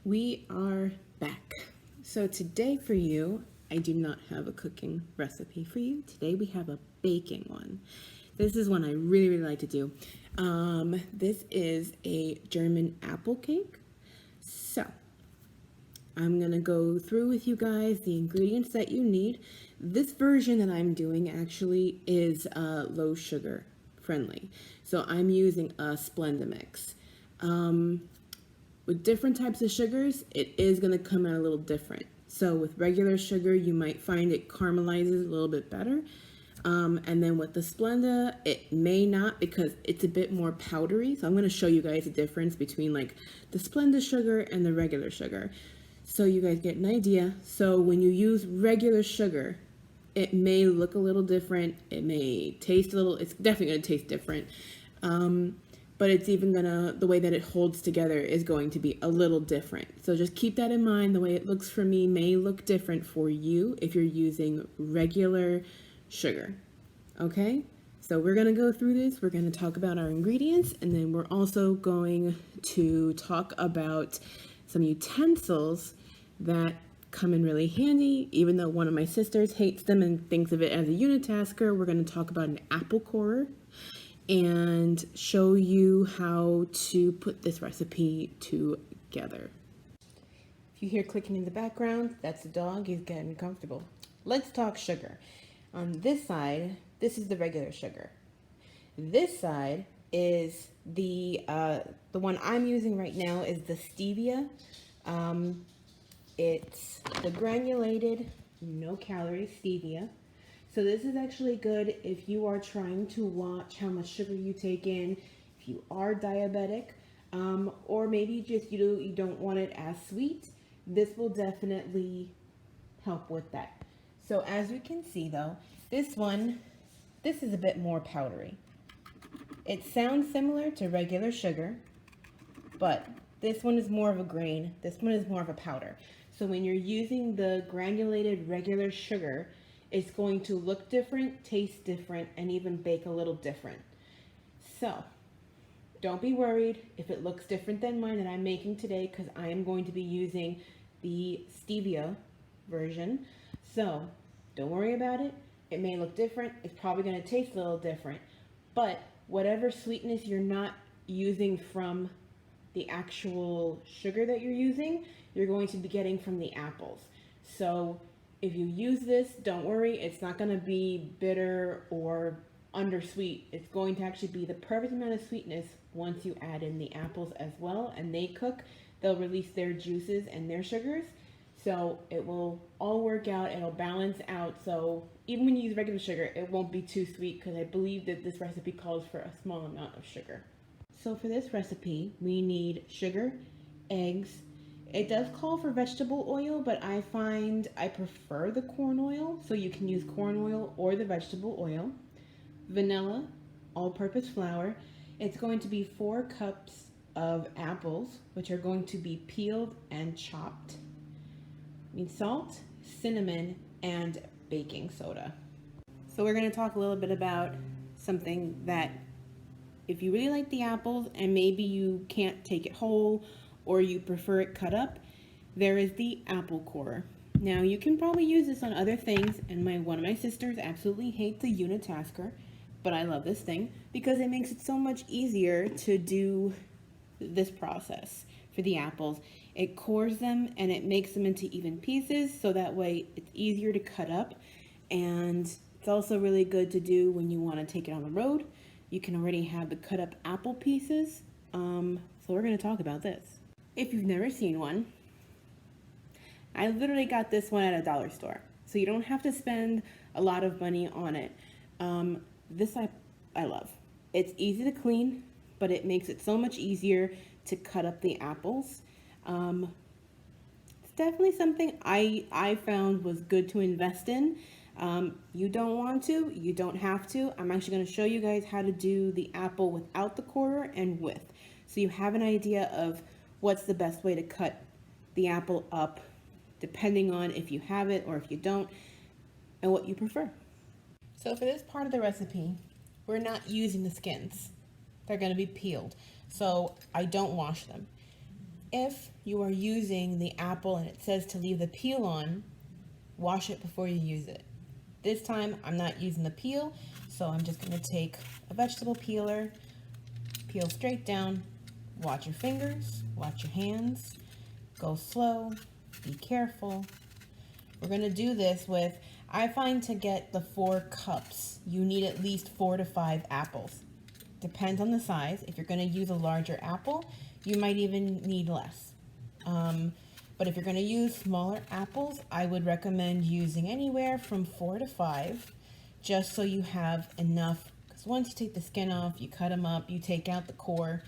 We are back. So today for you, I do not have a cooking recipe for you. Today we have a baking one. This is one I really like to do. This is a German apple cake. So I'm gonna go through with you guys the ingredients that you need. This version that I'm doing actually is low sugar friendly. So I'm using a Splenda mix. With different types of sugars, it is going to come out a little different. So with regular sugar, you might find it caramelizes a little bit better. And then with the Splenda, it may not because it's a bit more powdery. So I'm going to show you guys the difference between like the Splenda sugar and the regular sugar. So you guys get an idea. So when you use regular sugar, it may look a little different. It may taste a little, it's definitely going to taste different. But it's even gonna, the way that it holds together is going to be a little different. So just keep that in mind. The way it looks for me may look different for you if you're using regular sugar. Okay? So we're gonna go through this. We're gonna talk about our ingredients, and then we're also going to talk about some utensils that come in really handy. Even though one of my sisters hates them and thinks of it as a unitasker, we're gonna talk about an apple corer and show you how to put this recipe together. If you hear clicking in the background, that's the dog. He's getting comfortable. Let's talk sugar. On this side, this is the regular sugar. This side is the one I'm using right now is the stevia. It's the granulated, no calories stevia. So this is actually good if you are trying to watch how much sugar you take in, if you are diabetic, or maybe just you don't want it as sweet. This will definitely help with that. So as you can see though, this is a bit more powdery. It sounds similar to regular sugar, but this one is more of a grain. This one is more of a powder. So when you're using the granulated regular sugar, it's going to look different, taste different, and even bake a little different. So don't be worried if it looks different than mine that I'm making today, because I am going to be using the stevia version. So don't worry about it. It may look different. It's probably going to taste a little different. But whatever sweetness you're not using from the actual sugar that you're using, you're going to be getting from the apples. So if you use this, don't worry, it's not going to be bitter or undersweet. It's going to actually be the perfect amount of sweetness once you add in the apples as well, and they cook. They'll release their juices and their sugars, so it will all work out. It'll balance out, so even when you use regular sugar, it won't be too sweet, because I believe that this recipe calls for a small amount of sugar. So for this recipe, we need sugar, eggs. It does call for vegetable oil, but I find I prefer the corn oil, so you can use corn oil or the vegetable oil. Vanilla, all-purpose flour. It's going to be 4 cups of apples, which are going to be peeled and chopped. I mean salt, cinnamon, and baking soda. So we're going to talk a little bit about something that if you really like the apples and maybe you can't take it whole, or you prefer it cut up, there is the apple corer. Now you can probably use this on other things, and one of my sisters absolutely hates the unitasker, but I love this thing because it makes it so much easier to do this process for the apples. It cores them and it makes them into even pieces, so that way it's easier to cut up, and it's also really good to do when you want to take it on the road. You can already have the cut up apple pieces. So we're going to talk about this. If you've never seen one, I literally got this one at a dollar store, so you don't have to spend a lot of money on it. This I love. It's easy to clean, but it makes it so much easier to cut up the apples. It's definitely something I found was good to invest in. You don't want to, you don't have to. I'm actually going to show you guys how to do the apple without the corer and with, so you have an idea of what's the best way to cut the apple up, depending on if you have it or if you don't, and what you prefer. So for this part of the recipe, we're not using the skins. They're going to be peeled, so I don't wash them. if you are using the apple and it says to leave the peel on, wash it before you use it. This time I'm not using the peel, so I'm just going to take a vegetable peeler, peel straight down, watch your fingers, watch your hands, go slow, be careful. We're going to do this with, I find to get the 4 cups, you need at least 4 to 5 apples. Depends on the size. If you're going to use a larger apple, you might even need less. But if you're going to use smaller apples, I would recommend using anywhere from 4 to 5, just so you have enough. Because once you take the skin off, you cut them up, you take out the core,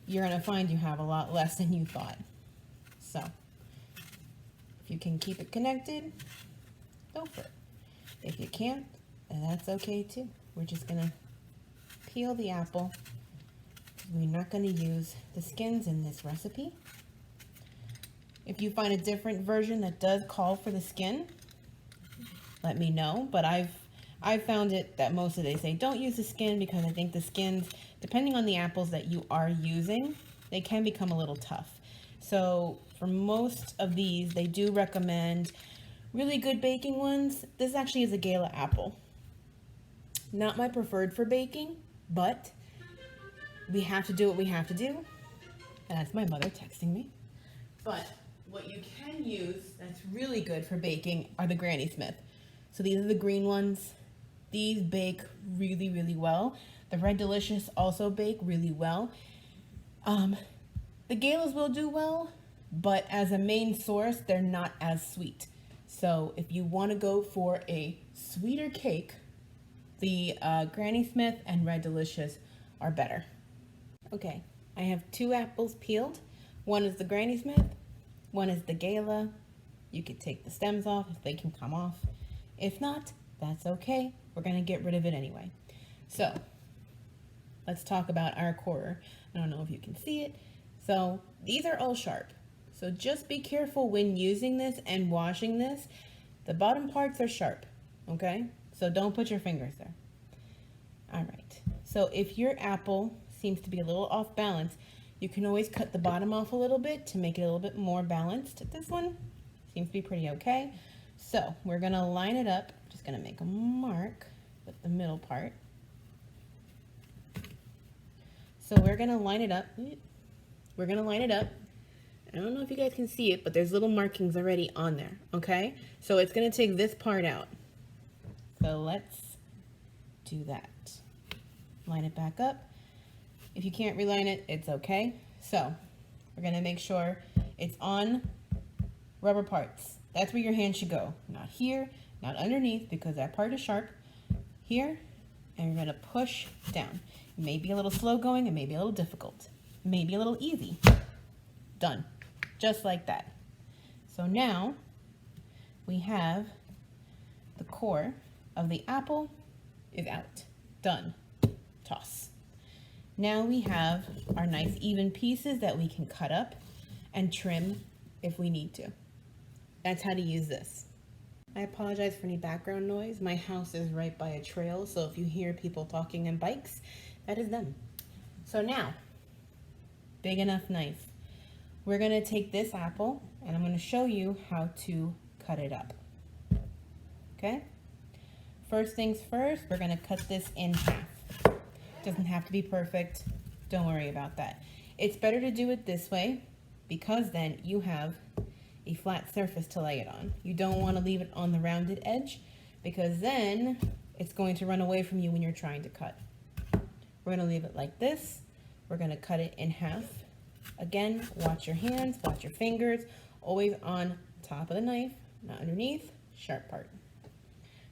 you're going to find you have a lot less than you thought. So, if you can keep it connected, go for it. If you can't, then that's okay too. We're just going to peel the apple. We're not going to use the skins in this recipe. If you find a different version that does call for the skin, let me know. But I've found it that mostly they say don't use the skin, because I think the skins, depending on the apples that you are using, they can become a little tough. So for most of these, they do recommend really good baking ones. This actually is a Gala apple. Not my preferred for baking, but we have to do what we have to do. And that's my mother texting me. But what you can use that's really good for baking are the Granny Smith. So these are the green ones. These bake really, really well. The Red Delicious also bake really well. The Galas will do well, but as a main source, they're not as sweet. So if you want to go for a sweeter cake, the Granny Smith and Red Delicious are better. Okay, I have 2 apples peeled. One is the Granny Smith, one is the Gala. You could take the stems off if they can come off. If not, that's okay. We're going to get rid of it anyway. So, let's talk about our core. I don't know if you can see it. So, these are all sharp. So just be careful when using this and washing this. The bottom parts are sharp, okay? So don't put your fingers there. All right, so if your apple seems to be a little off balance, you can always cut the bottom off a little bit to make it a little bit more balanced. This one seems to be pretty okay. So we're gonna line it up. I'm just gonna make a mark with the middle part. So we're gonna line it up. We're gonna line it up. I don't know if you guys can see it, but there's little markings already on there, okay? So it's gonna take this part out. So let's do that. Line it back up. If you can't reline it, it's okay. So we're gonna make sure it's on rubber parts. That's where your hand should go. Not here, not underneath, because that part is sharp. Here, and you're gonna push down. It may be a little slow going, it may be a little difficult. It may be a little easy. Done. Just like that. So now we have the core of the apple is out. Done. Toss. Now we have our nice even pieces that we can cut up and trim if we need to. That's how to use this. I apologize for any background noise. My house is right by a trail, so if you hear people talking on bikes, that is them. So now, big enough knife. We're going to take this apple and I'm going to show you how to cut it up. Okay? First things first, we're going to cut this in half. Doesn't have to be perfect. Don't worry about that. It's better to do it this way because then you have a flat surface to lay it on. You don't want to leave it on the rounded edge because then it's going to run away from you when you're trying to cut. We're going to leave it like this. We're going to cut it in half. Again, watch your hands, watch your fingers, always on top of the knife, not underneath, sharp part.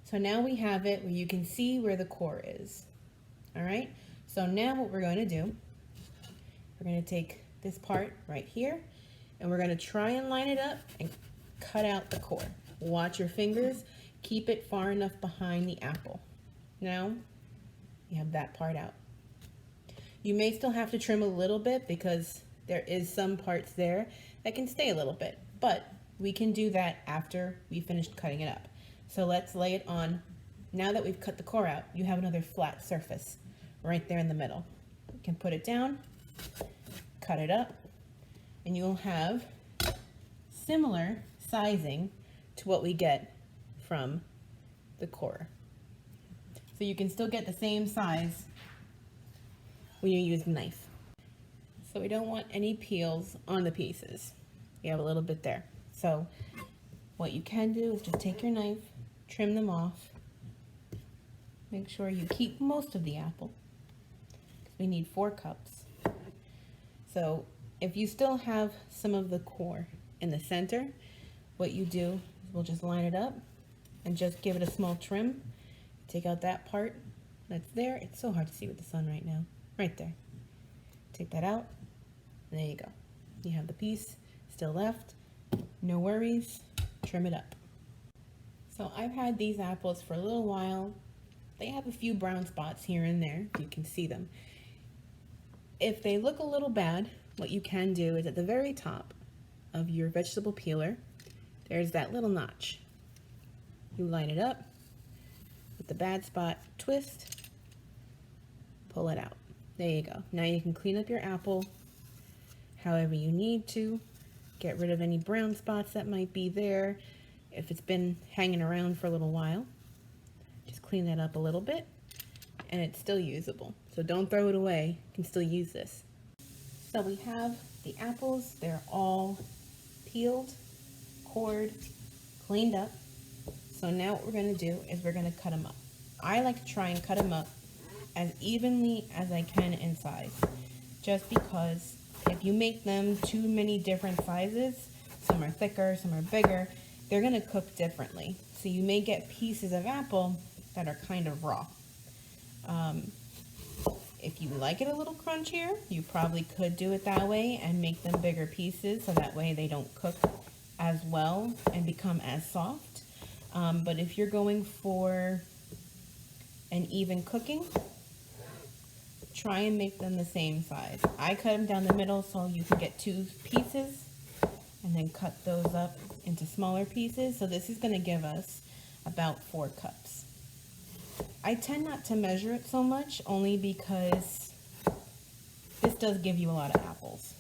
So now we have it where you can see where the core is. All right, so now what we're going to do, we're going to take this part right here and we're going to try and line it up and cut out the core. Watch your fingers, keep it far enough behind the apple. Now you have that part out. You may still have to trim a little bit because there is some parts there that can stay a little bit, but we can do that after we finished cutting it up. So let's lay it on. Now that we've cut the core out, you have another flat surface right there in the middle. You can put it down, cut it up, and you'll have similar sizing to what we get from the core. So you can still get the same size when you use the knife. So we don't want any peels on the pieces. You have a little bit there. So what you can do is just take your knife, trim them off. Make sure you keep most of the apple, because we need 4 cups. So if you still have some of the core in the center, what you do is we'll just line it up and just give it a small trim. Take out that part that's there. It's so hard to see with the sun right now. Right there. Take that out. There you go. You have the piece still left. No worries. Trim it up. So I've had these apples for a little while. They have a few brown spots here and there. You can see them. If they look a little bad, what you can do is at the very top of your vegetable peeler, there's that little notch. You line it up with the bad spot, twist, pull it out. There you go. Now you can clean up your apple however you need to. Get rid of any brown spots that might be there. If it's been hanging around for a little while, just clean that up a little bit, and it's still usable. So don't throw it away. You can still use this. So we have the apples. They're all peeled, cored, cleaned up. So now what we're going to do is we're going to cut them up. I like to try and cut them up as evenly as I can in size, just because if you make them too many different sizes, some are thicker, some are bigger, they're going to cook differently. So you may get pieces of apple that are kind of raw. If you like it a little crunchier, you probably could do it that way and make them bigger pieces, so that way they don't cook as well and become as soft. But if you're going for an even cooking, try and make them the same size. I cut them down the middle so you can get 2 pieces and then cut those up into smaller pieces. So this is going to give us about 4 cups. I tend not to measure it so much, only because this does give you a lot of apples.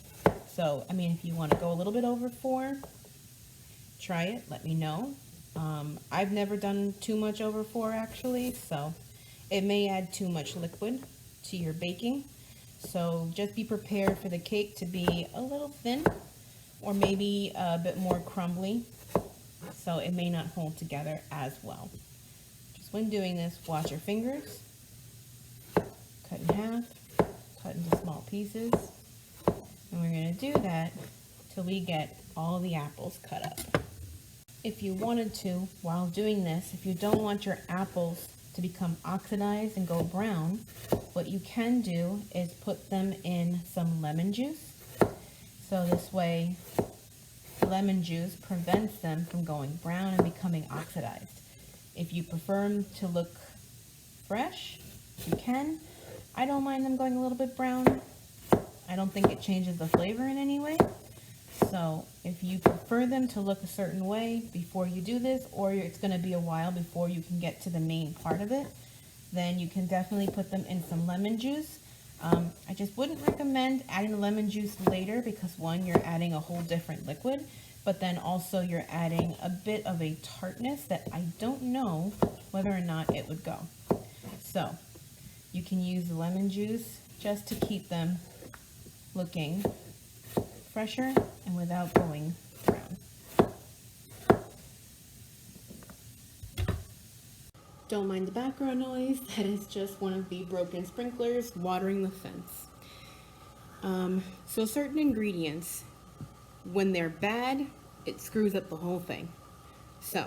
So, I mean, if you want to go a little bit over 4, try it, let me know. I've never done too much over 4 actually, so it may add too much liquid to your baking. So just be prepared for the cake to be a little thin, or maybe a bit more crumbly, so it may not hold together as well. Just when doing this, watch your fingers, cut in half, cut into small pieces, and we're going to do that till we get all the apples cut up. If you wanted to, while doing this, if you don't want your apples to become oxidized and go brown, what you can do is put them in some lemon juice. So this way, lemon juice prevents them from going brown and becoming oxidized. If you prefer them to look fresh, you can. I don't mind them going a little bit brown. I don't think it changes the flavor in any way. So if you prefer them to look a certain way before you do this, or it's going to be a while before you can get to the main part of it, then you can definitely put them in some lemon juice. I just wouldn't recommend adding the lemon juice later, because one, you're adding a whole different liquid, but then also you're adding a bit of a tartness that I don't know whether or not it would go. So you can use the lemon juice just to keep them looking fresher and without going brown. Don't mind the background noise. That is just one of the broken sprinklers watering the fence. So certain ingredients, when they're bad, it screws up the whole thing. So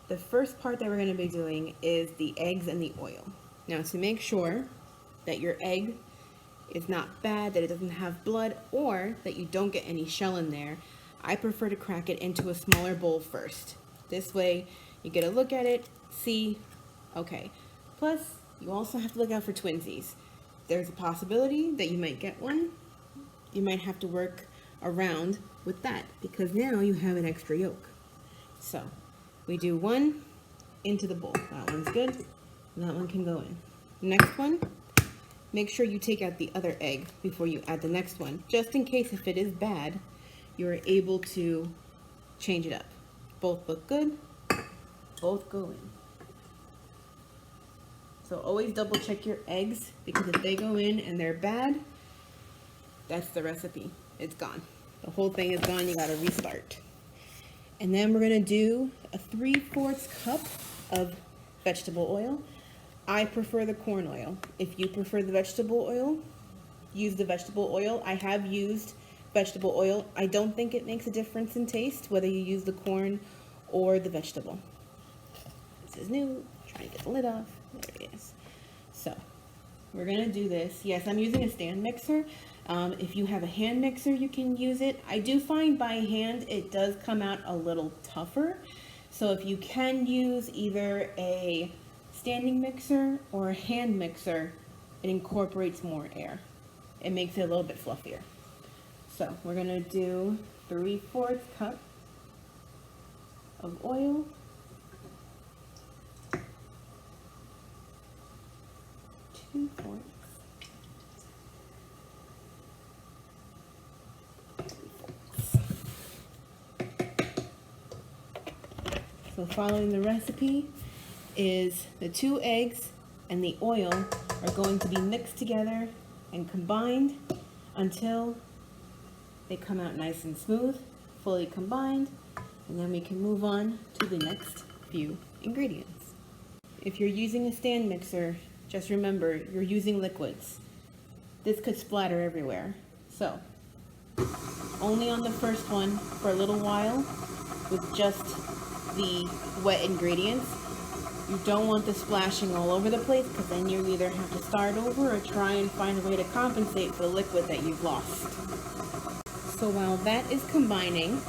the first part that we're going to be doing is the eggs and the oil. Now, to make sure that your egg is not bad, that it doesn't have blood, or that you don't get any shell in there, I prefer to crack it into a smaller bowl first. This way you get a look at it, see, okay. Plus, you also have to look out for twinsies. There's a possibility that you might get one. You might have to work around with that, because now you have an extra yolk. So we do one into the bowl. That one's good. That one can go in. Next one, make sure you take out the other egg before you add the next one, just in case if it is bad, you're able to change it up. Both look good, both go in. So always double check your eggs, because if they go in and they're bad, that's the recipe. It's gone. The whole thing is gone. You gotta restart. And then we're gonna do a 3/4 cup of vegetable oil. I prefer the corn oil. If you prefer the vegetable oil, use the vegetable oil. I have used vegetable oil. I don't think it makes a difference in taste whether you use the corn or the vegetable. This is new. Trying to get the lid off. There it is. So we're gonna do this. Yes, I'm using a stand mixer. If you have a hand mixer, you can use it. I do find by hand it does come out a little tougher. So if you can use either a standing mixer or a hand mixer, it incorporates more air. It makes it a little bit fluffier. So we're gonna do 3/4 cup of oil. So following the recipe is the 2 eggs and the oil are going to be mixed together and combined until they come out nice and smooth, fully combined, and then we can move on to the next few ingredients. If you're using a stand mixer, just remember you're using liquids. This could splatter everywhere. So only on the first one for a little while with just the wet ingredients. You don't want this splashing all over the place, because then you either have to start over or try and find a way to compensate for the liquid that you've lost. So while that is combining,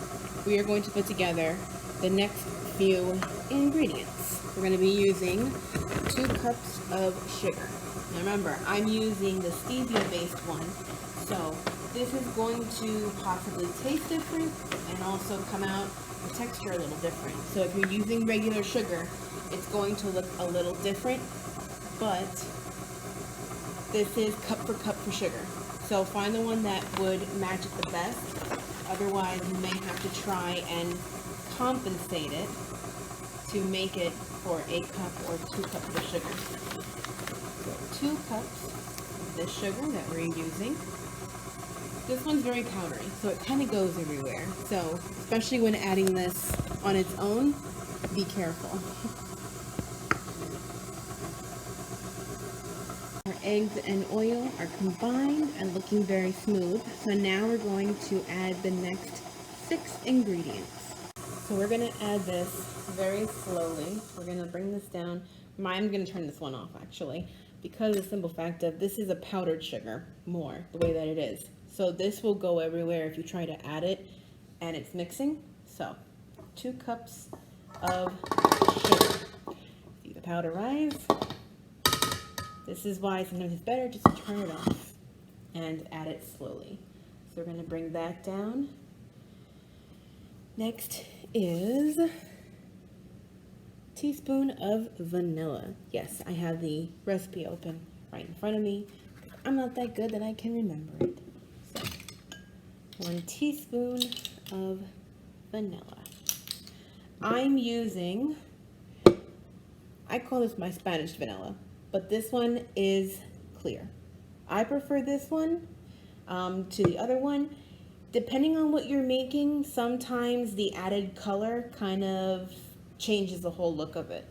we are going to put together the next few ingredients. We're going to be using 2 cups of sugar. Now remember, I'm using the stevia-based one, so this is going to possibly taste different and also come out the texture a little different. So if you're using regular sugar, it's going to look a little different, but this is cup for sugar. So find the one that would match it the best. Otherwise, you may have to try and compensate it to make it for 1 cup or 2 cups of sugar. So 2 cups of this sugar that we're using. This one's very powdery, so it kind of goes everywhere. So, especially when adding this on its own, be careful. Our eggs and oil are combined and looking very smooth. So now we're going to add the next 6 ingredients. So we're going to add this very slowly. We're going to bring this down. I'm going to turn this one off actually, because of the simple fact of this is a powdered sugar more, the way that it is. So this will go everywhere if you try to add it and it's mixing. So 2 cups of sugar. See the powder rise? This is why sometimes it's better just to turn it off and add it slowly. So we're going to bring that down. Next is a teaspoon of vanilla. Yes, I have the recipe open right in front of me. I'm not that good that I can remember it. So 1 teaspoon of vanilla. I'm using, I call this my Spanish vanilla, but this one is clear. I prefer this one to the other one. Depending on what you're making, sometimes the added color kind of changes the whole look of it.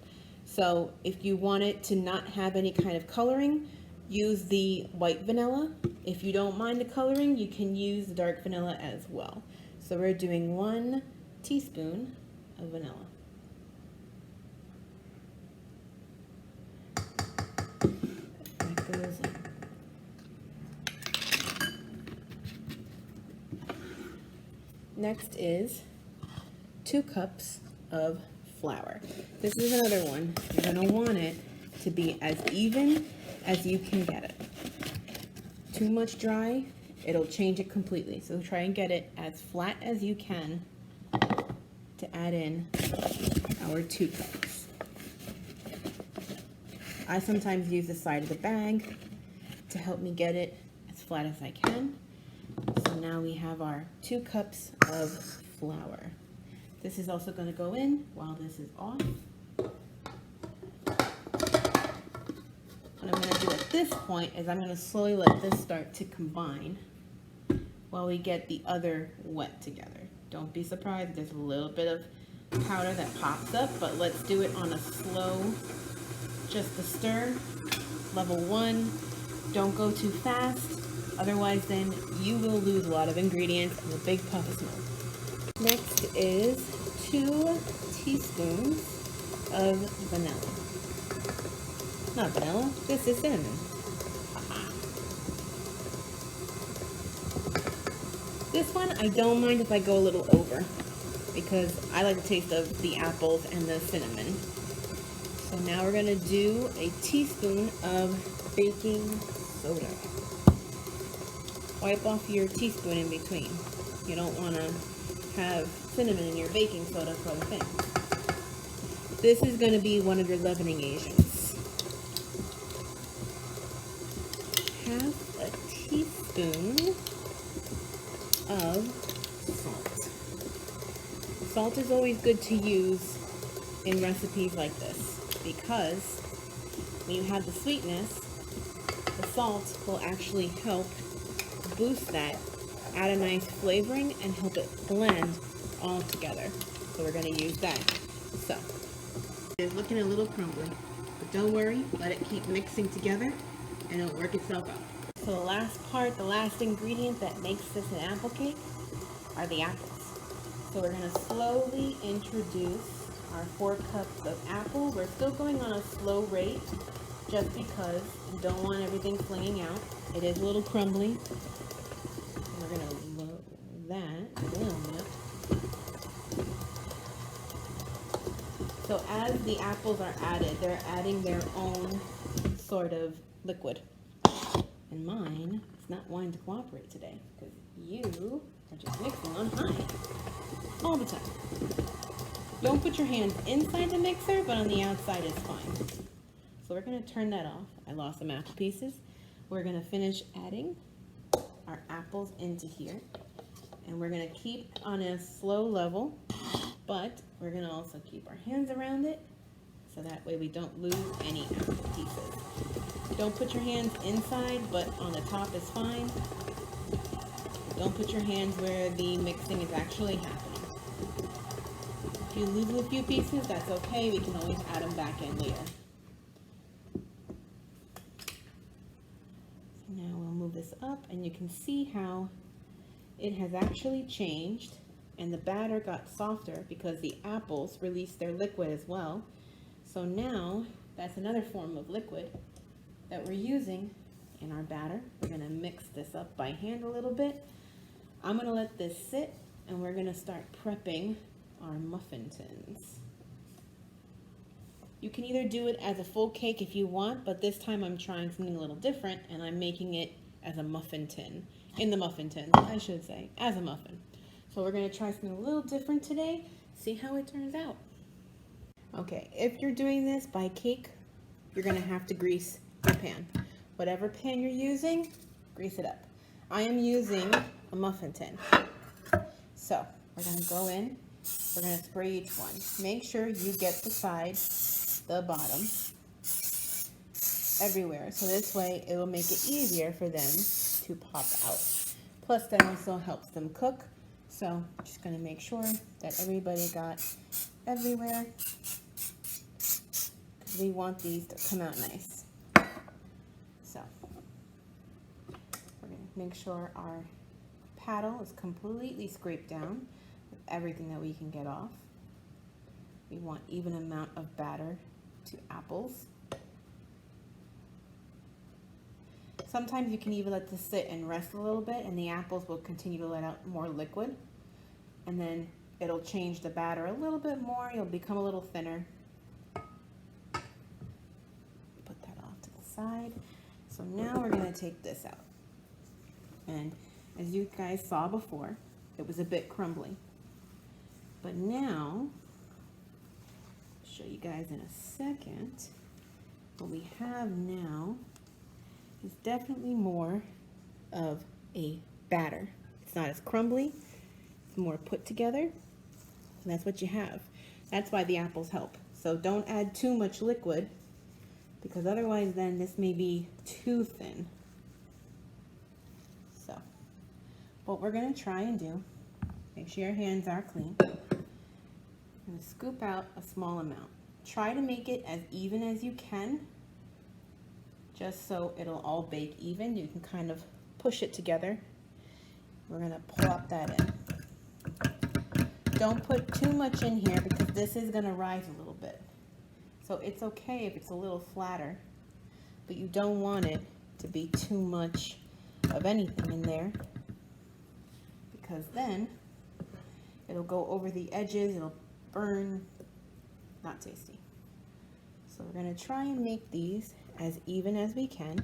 So if you want it to not have any kind of coloring, use the white vanilla. If you don't mind the coloring, you can use the dark vanilla as well. So we're doing 1 teaspoon of vanilla. That goes in. Next is 2 cups of flour. This is another one. You're going to want it to be as even as you can get it. Too much dry, it'll change it completely. So try and get it as flat as you can to add in our 2 cups. I sometimes use the side of the bag to help me get it as flat as I can. So now we have our 2 cups of flour. This is also going to go in while this is off. What I'm going to do at this point is I'm going to slowly let this start to combine while we get the other wet together. Don't be surprised if there's a little bit of powder that pops up, but let's do it on a slow, just a stir, level 1. Don't go too fast, otherwise then you will lose a lot of ingredients and a big puff of smoke. Next is 2 teaspoons of vanilla. Not vanilla, this is cinnamon. This one, I don't mind if I go a little over because I like the taste of the apples and the cinnamon. So now we're going to do a teaspoon of baking soda. Wipe off your teaspoon in between. You don't want to have cinnamon in your baking soda for other things. This is going to be one of your leavening agents. Half a teaspoon of salt. Salt is always good to use in recipes like this because when you have the sweetness, the salt will actually help boost that, add a nice flavoring, and help it blend all together. So we're going to use that. So it's looking a little crumbly, but don't worry, let it keep mixing together and it'll work itself out. So the last part, the last ingredient that makes this an apple cake are the apples. So we're going to slowly introduce our 4 cups of apple. We're still going on a slow rate just because we don't want everything flinging out. It is a little crumbly. We're going to lower that a little bit. So as the apples are added, they're adding their own sort of liquid. And mine is not wanting to cooperate today because you are just mixing on high all the time. Don't put your hands inside the mixer, but on the outside is fine. So we're going to turn that off. I lost some apple pieces. We're going to finish adding our apples into here. And we're going to keep on a slow level, but we're going to also keep our hands around it so that way we don't lose any apple pieces. Don't put your hands inside, but on the top is fine. Don't put your hands where the mixing is actually happening. If you lose a few pieces, that's okay. We can always add them back in later. So now we'll move this up, and you can see how it has actually changed, and the batter got softer because the apples released their liquid as well. So now that's another form of liquid that we're using in our batter. We're going to mix this up by hand a little bit. I'm going to let this sit, and we're going to start prepping our muffin tins. You can either do it as a full cake if you want, but this time I'm trying something a little different, and I'm making it as a muffin tin. In the muffin tin, I should say, as a muffin. So we're going to try something a little different today, see how it turns out. Okay, if you're doing this by cake, you're going to have to grease your pan. Whatever pan you're using, grease it up. I am using a muffin tin. So we're going to go in, we're going to spray each one. Make sure you get the side, the bottom, everywhere. So this way it will make it easier for them to pop out. Plus that also helps them cook. So just going to make sure that everybody got everywhere, because we want these to come out nice. So we're going to make sure our paddle is completely scraped down with everything that we can get off. We want even amount of batter to apples. Sometimes you can even let this sit and rest a little bit, and the apples will continue to let out more liquid, and then it'll change the batter a little bit more. You'll become a little thinner. Put that off to the side. So now we're going to take this out, and as you guys saw before, it was a bit crumbly, but now I'll show you guys in a second. What we have now is definitely more of a batter. It's It's not as crumbly, it's more put together, and that's what you have. That's why the apples help. So don't add too much liquid, because otherwise then this may be too thin. So what we're going to try and do, make sure your hands are clean, and scoop out a small amount. Try to make it as even as you can, just so it'll all bake even. You can kind of push it together. We're going to plop that in. Don't put too much in here because this is going to rise a little bit. So it's okay if it's a little flatter, but you don't want it to be too much of anything in there, because then it'll go over the edges, it'll burn, not tasty. So we're going to try and make these as even as we can.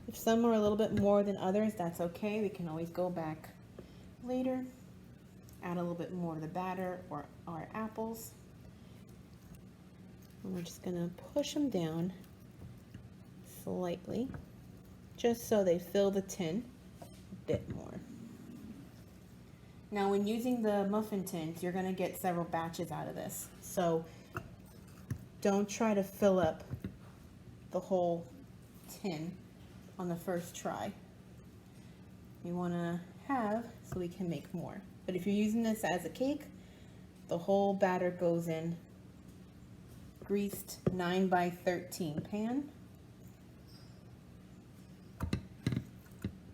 If some are a little bit more than others, that's okay. We can always go back later, add a little bit more to the batter or our apples. And we're just going to push them down slightly, just so they fill the tin a bit more. Now when using the muffin tins, you're going to get several batches out of this. So don't try to fill up the whole tin on the first try. You want to have so we can make more. But if you're using this as a cake, the whole batter goes in greased 9x13 pan.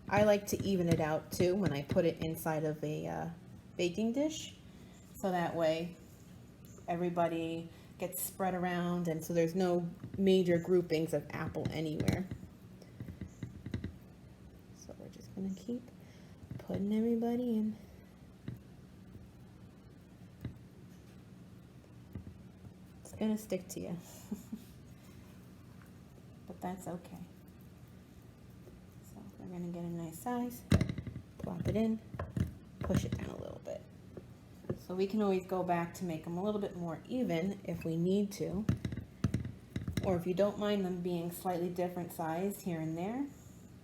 I like to even it out too when I put it inside of a baking dish, so that way everybody gets spread around, and so there's no major groupings of apple anywhere. So we're just going to keep putting everybody in. It's going to stick to you, but that's okay. So we're going to get a nice size, plop it in, push it down a little bit. So we can always go back to make them a little bit more even if we need to, or if you don't mind them being slightly different size here and there,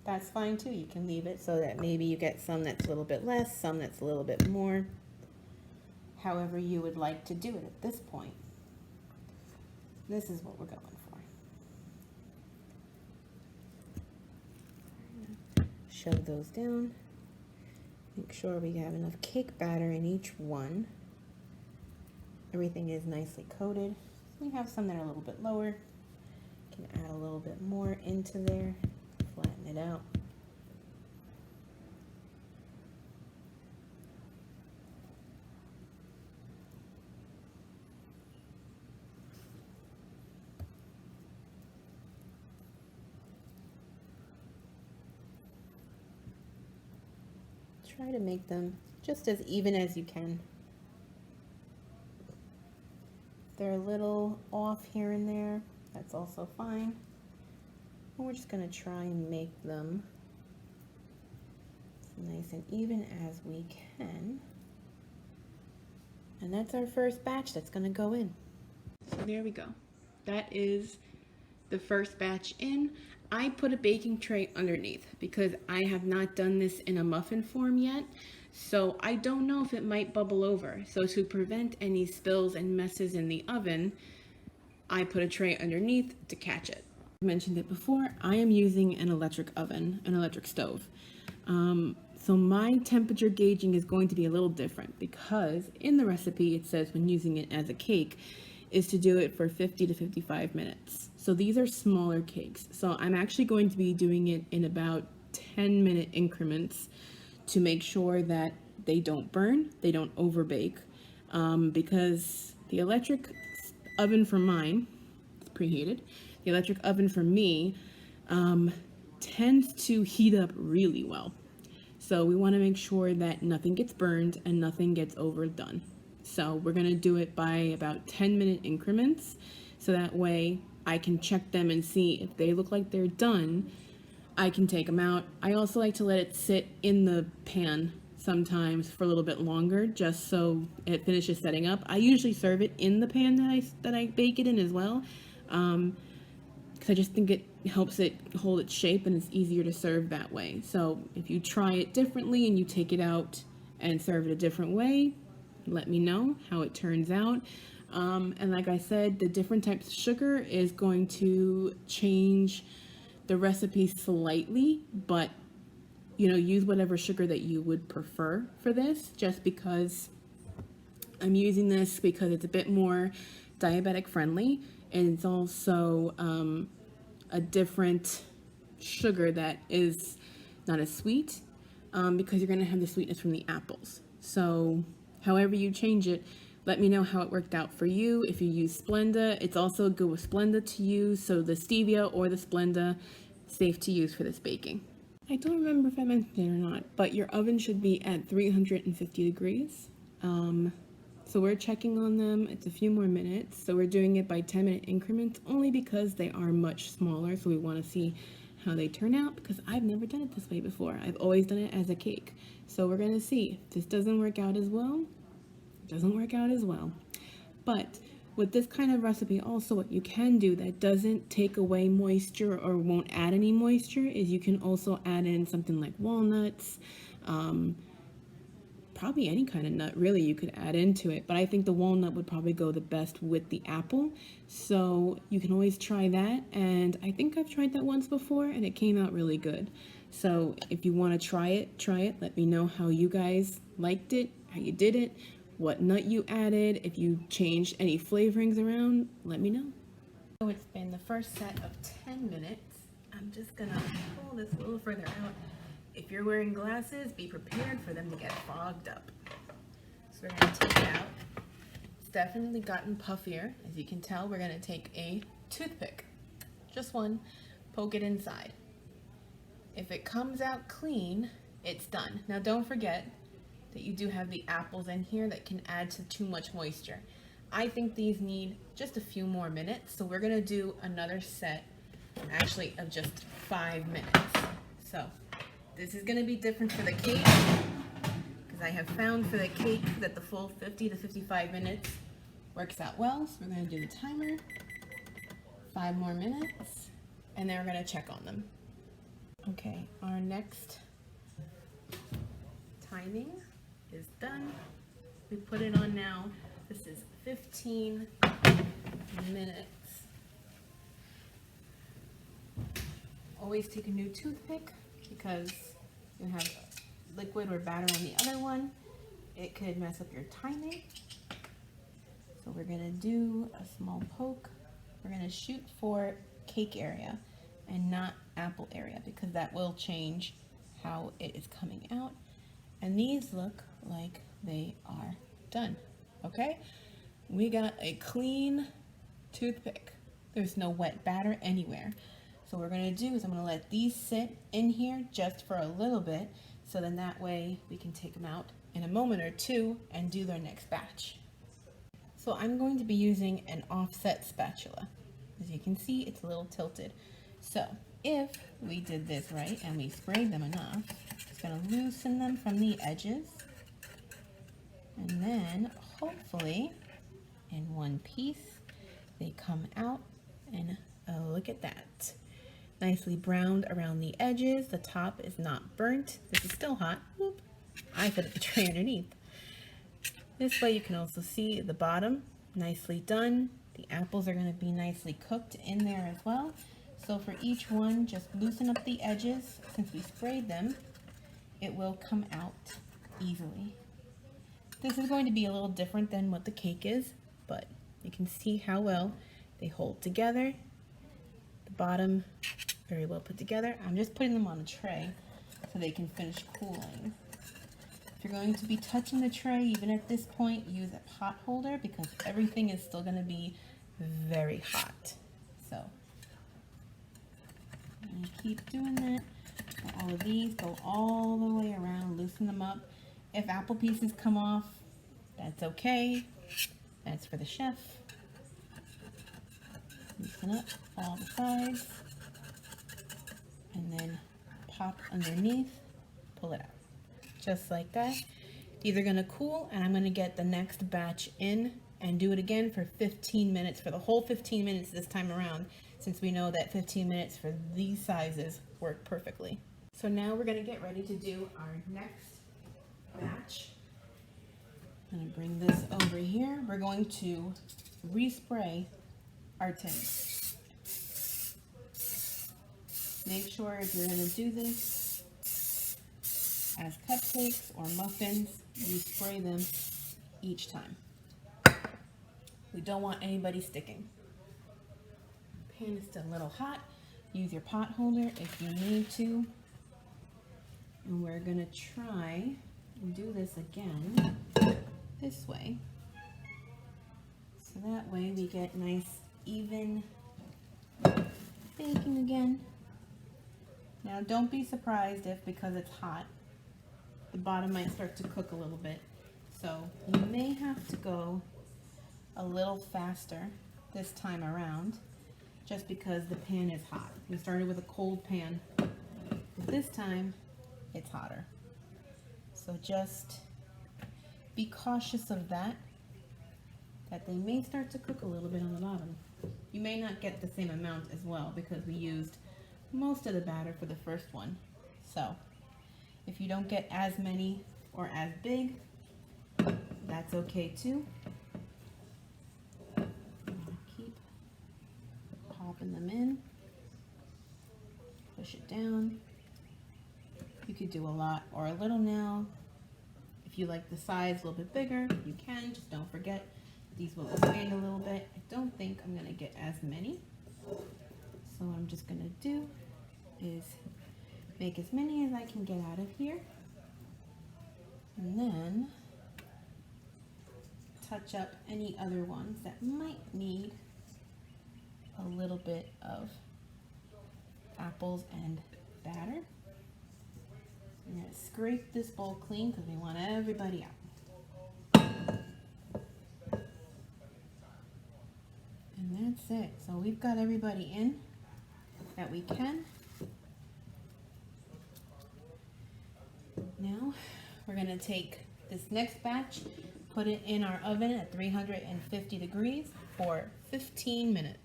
that's fine too. You can leave it so that maybe you get some that's a little bit less, some that's a little bit more, however you would like to do it at this point. This is what we're going for. Shove those down. Make sure we have enough cake batter in each one. Everything is nicely coated. We have some that are a little bit lower. Can add a little bit more into there, flatten it out. Try to make them just as even as you can. If they're a little off here and there, that's also fine. And we're just going to try and make them as nice and even as we can. And that's our first batch that's going to go in. So there we go. That is the first batch in. I put a baking tray underneath because I have not done this in a muffin form yet, so I don't know if it might bubble over. So to prevent any spills and messes in the oven, I put a tray underneath to catch it. I mentioned it before, I am using an electric oven, an electric stove. So my temperature gauging is going to be a little different because in the recipe it says when using it as a cake is to do it for 50 to 55 minutes. So these are smaller cakes. So I'm actually going to be doing it in about 10-minute increments to make sure that they don't burn, they don't overbake, because the electric oven for mine, it's preheated, the electric oven for me tends to heat up really well. So we want to make sure that nothing gets burned and nothing gets overdone. So we're going to do it by about 10-minute increments, so that way I can check them and see if they look like they're done. I can take them out. I also like to let it sit in the pan sometimes for a little bit longer, just so it finishes setting up. I usually serve it in the pan that I bake it in as well, because I just think it helps it hold its shape and it's easier to serve that way. So if you try it differently and you take it out and serve it a different way, let me know how it turns out. And like I said, the different types of sugar is going to change the recipe slightly, but use whatever sugar that you would prefer for this, just because I'm using this because it's a bit more diabetic friendly, and it's also a different sugar that is not as sweet, because you're going to have the sweetness from the apples. So however you change it, let me know how it worked out for you. If you use Splenda, it's also good with Splenda to use, so the stevia or the Splenda, safe to use for this baking. I don't remember if I mentioned it or not, but your oven should be at 350 degrees. So we're checking on them. It's a few more minutes. So we're doing it by 10-minute increments only because they are much smaller. So we want to see how they turn out, because I've never done it this way before. I've always done it as a cake. So we're going to see if this doesn't work out as well. It doesn't work out as well. But with this kind of recipe also, what you can do that doesn't take away moisture or won't add any moisture is you can also add in something like walnuts, probably any kind of nut really you could add into it, but I think the walnut would probably go the best with the apple. So you can always try that, and I think I've tried that once before and it came out really good. So if you want to try it. Let me know how you guys liked it, how you did it, what nut you added. If you changed any flavorings around, let me know. So it's been the first set of 10 minutes. I'm just gonna pull this a little further out. If you're wearing glasses, be prepared for them to get fogged up. So we're gonna take it out. It's definitely gotten puffier. As you can tell, we're gonna take a toothpick, just one, poke it inside. If it comes out clean, it's done. Now don't forget that you do have the apples in here that can add to too much moisture. I think these need just a few more minutes, so we're gonna do another set, actually of just 5 minutes. So this is gonna be different for the cake, because I have found for the cake that the full 50 to 55 minutes works out well. So we're gonna do the timer, 5 more minutes, and then we're gonna check on them. Okay, our next timing is done. We put it on now. This is 15 minutes. Always take a new toothpick, because you have liquid or batter on the other one. It could mess up your timing. So we're gonna do a small poke. We're gonna shoot for cake area and not apple area, because that will change how it is coming out. And these look like they are done. Okay, we got a clean toothpick. There's no wet batter anywhere. So what we're gonna do is I'm gonna let these sit in here just for a little bit, so then that way we can take them out in a moment or two and do their next batch. So I'm going to be using an offset spatula. As you can see, it's a little tilted. So if we did this right and we sprayed them enough, it's gonna loosen them from the edges. And then hopefully in one piece, they come out, and look at that. Nicely browned around the edges. The top is not burnt. This is still hot. Whoop. I put the tray underneath. This way you can also see the bottom, nicely done. The apples are gonna be nicely cooked in there as well. So for each one, just loosen up the edges. Since we sprayed them, it will come out easily. This is going to be a little different than what the cake is, but you can see how well they hold together. The bottom, very well put together. I'm just putting them on a tray so they can finish cooling. If you're going to be touching the tray, even at this point, use a pot holder, because everything is still going to be very hot. So I'm going to keep doing that. For all of these, go all the way around, loosen them up. If apple pieces come off, that's okay. That's for the chef. Loosen up all the sides, and then pop underneath, pull it out. Just like that. These are gonna cool, and I'm gonna get the next batch in and do it again for 15 minutes, for the whole 15 minutes this time around. since we know that 15 minutes for these sizes work perfectly. So now we're gonna get ready to do our next batch. I'm gonna bring this over here. We're going to respray our tins. Make sure if you're gonna do this as cupcakes or muffins, you spray them each time. We don't want anybody sticking. Pan is still a little hot. Use your pot holder if you need to. And we're gonna try and do this again this way. So that way we get nice even baking again. Now don't be surprised if, because it's hot, the bottom might start to cook a little bit. So you may have to go a little faster this time around, just because the pan is hot. We started with a cold pan, but this time it's hotter. So just be cautious of that they may start to cook a little bit on the bottom. You may not get the same amount as well because we used most of the batter for the first one. So if you don't get as many or as big, that's okay too. Keep popping them in, push it down. You could do a lot or a little now. If you like the size a little bit bigger, you can. Just don't forget, these will expand a little bit. I don't think I'm gonna get as many. So what I'm just gonna do is make as many as I can get out of here. And then touch up any other ones that might need a little bit of apples and batter. I'm going to scrape this bowl clean because we want everybody out. And that's it. So we've got everybody in that we can. Now we're going to take this next batch, put it in our oven at 350 degrees for 15 minutes.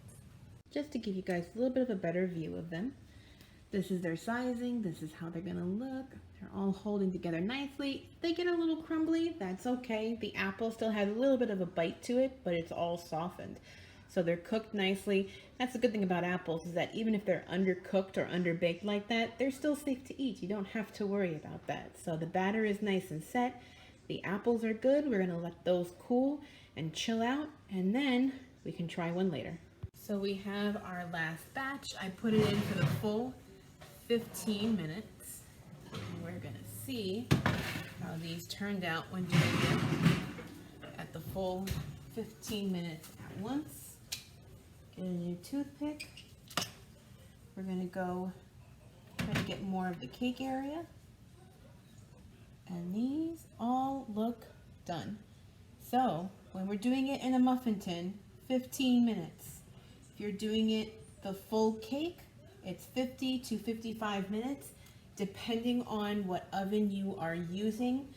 Just to give you guys a little bit of a better view of them. This is their sizing, this is how they're gonna look. They're all holding together nicely. They get a little crumbly, that's okay. The apple still has a little bit of a bite to it, but it's all softened. So they're cooked nicely. That's the good thing about apples, is that even if they're undercooked or underbaked like that, they're still safe to eat. You don't have to worry about that. So the batter is nice and set. The apples are good. We're gonna let those cool and chill out, and then we can try one later. So we have our last batch. I put it in for the full 15 minutes. And we're gonna see how these turned out when doing it at the full 15 minutes at once. Get a new toothpick. We're gonna go try to get more of the cake area. And these all look done. So when we're doing it in a muffin tin, 15 minutes. If you're doing it the full cake, it's 50 to 55 minutes, depending on what oven you are using.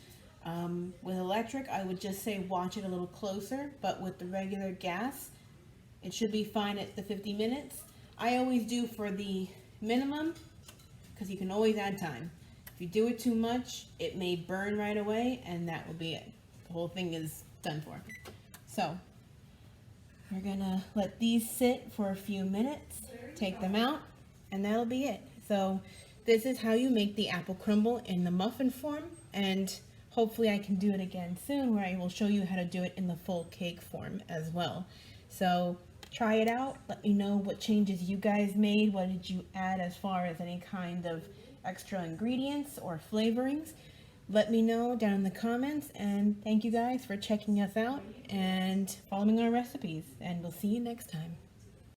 With electric, I would just say watch it a little closer, but with the regular gas, it should be fine at the 50 minutes. I always do for the minimum, because you can always add time. If you do it too much, it may burn right away, and that will be it. The whole thing is done for. So we're gonna let these sit for a few minutes, take them out, and that'll be it. So this is how you make the apple crumble in the muffin form, and hopefully I can do it again soon where I will show you how to do it in the full cake form as well. So try it out. Let me know what changes you guys made. What did you add as far as any kind of extra ingredients or flavorings? Let me know down in the comments, and thank you guys for checking us out and following our recipes, and we'll see you next time.